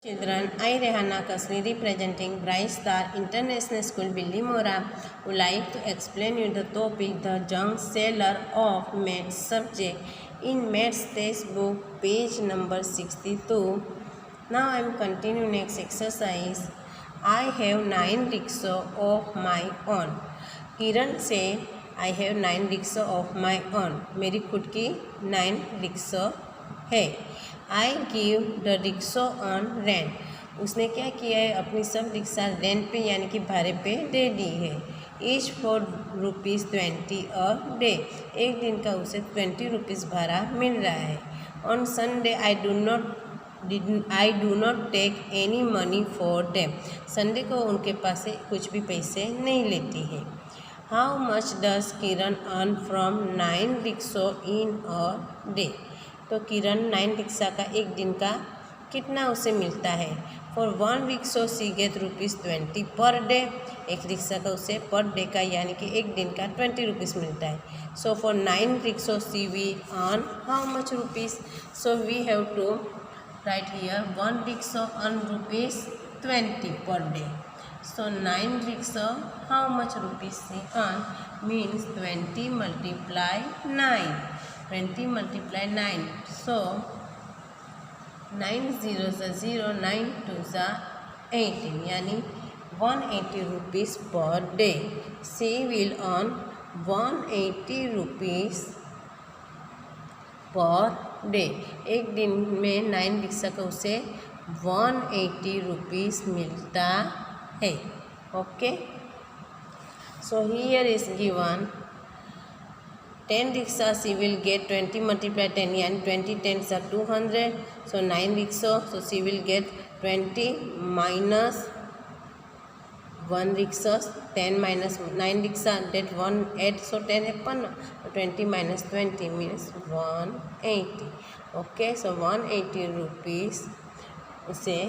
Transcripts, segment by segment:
Children, I Rehana Kashmiri presenting Bright Star International School Billimora would like to explain you the topic the junk seller of maths subject in maths textbook page number 62. Now I am continuing next exercise. I have 9 rickshaw of my own. Kiran say I have 9 rickshaw of my own. मेरी खुद की 9 rickshaw है. I give the rickshaw on rent. उसने क्या किया है, अपनी सब रिक्शा रेंट पे यानी कि भाड़े पे दे दी है. Each for ₹20 a day. एक दिन का उसे 20 रुपीज़ भाड़ा मिल रहा है. On Sunday I do not take any money for them. Sunday को उनके पास से कुछ भी पैसे नहीं लेती है. How much does Kiran earn from 9 rickshaw in a day. तो किरण 9 रिक्शा का एक दिन का कितना उसे मिलता है. For 1 rickshaw C gate ₹20 per day. एक रिक्शा का उसे पर डे का यानी कि एक दिन का 20 रुपीज़ मिलता है. So for 9 rickshaw she we earn how much rupees. So we have to write here 1 rickshaw earn ₹20 per day. So 9 rickshaw, how much rupees she earn means 20 multiply 9. 20 multiply 9. So 9 zeros are 0, 9 twos are 18. यानी 180 rupees per day. She will earn 180 rupees per day. एक दिन में 9 rickshaw का उसे 180 rupees मिलता है. Okay. So here is given 10 rickshaw she will get 20 multiply 10 यानी 20 10s are 200. So 9 rickshaw so she will get 20 minus 1 rickshaw 10 minus 9 rickshaw that 1 8. So 10 अपन 20 minus 20 means 180. Okay. So 180 rupees उसे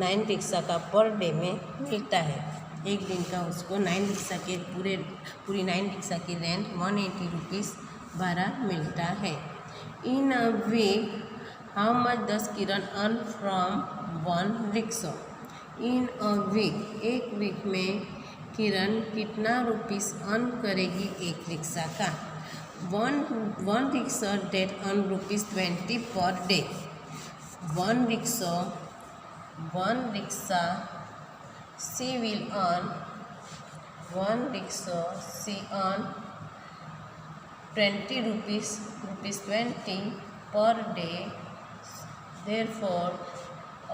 9 rickshaw का per day में मिलता है. एक दिन का उसको 9 रिक्शा के पूरी 9 रिक्शा की रेंट 180 रुपीज़ भाड़ा मिलता है. In a week how much does Kiran earn from 1 rickshaw. In a week एक वीक में किरण कितना रुपीज़ अर्न करेगी एक रिक्शा का. One rickshaw date earn ₹20 per day. One rickshaw she will earn 20 rupees 20 per day. Therefore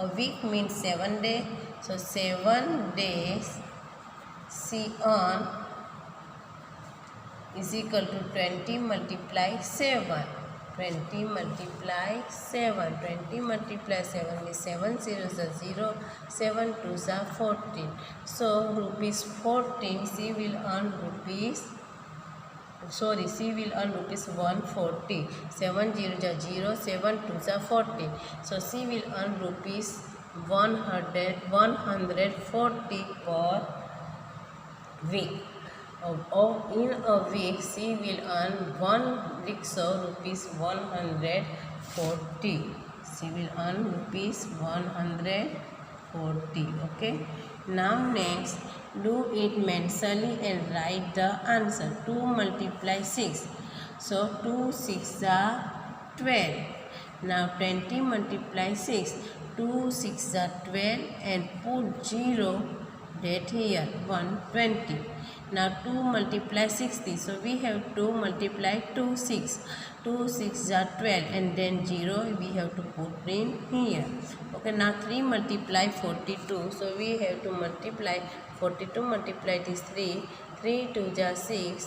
a week means 7 days. So 7 days she earn is equal to 20 multiply 7. 20 multiply 7. 20 multiply 7 means 7 zeros are 0, 7 twos are 14. So rupees 14 she will earn rupees 140. 7 zeros are 0, 7 twos are 14. So she will earn rupees 140 per week. In a week she will earn 1 rickshaw rupees 140. She will earn rupees 140. Okay. Now next do it mentally and write the answer. 2 multiply 6. So 2 6 are 12. Now 20 multiply 6. 2 6 are 12 and put 0 that here 120. Now 2 multiply 60. So we have 2 multiply 2 6. 2 6 are 12 and then 0 we have to put in here. Okay. Now 3 multiply 42. So we have to multiply 42 multiply is 3. 3 2 are 6.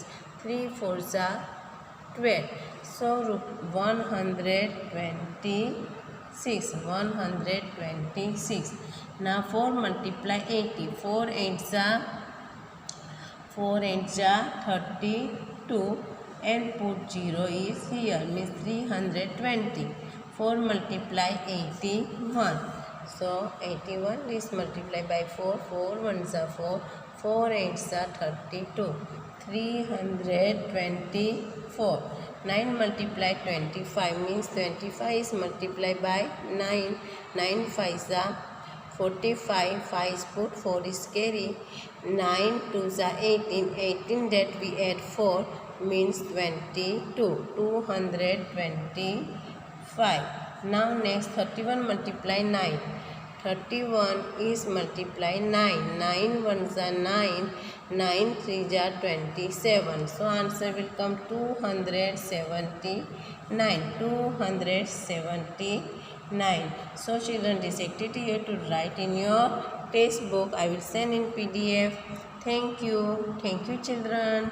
3 4 are 12. So 126. 126. Now 4 multiply 80. 4 8s are 32 and put 0 is here means 320. 4 multiply 81. So 81 is multiplied by 4. 4 1s are 4. 4 8s are 32. 324. 9 multiplied 25 means 25 is multiplied by 9. 9 5s are 45. 5 is put, 4 is carry. 9 2s are 18. 18 that we add 4 means 22. 225. Now next 31 multiply 9. 31 is multiply 9. 9 ones are 9. 9 3s are 27. So answer will come 279. 279. So children, this activity you have to write in your textbook. I will send in PDF. Thank you. Thank you children.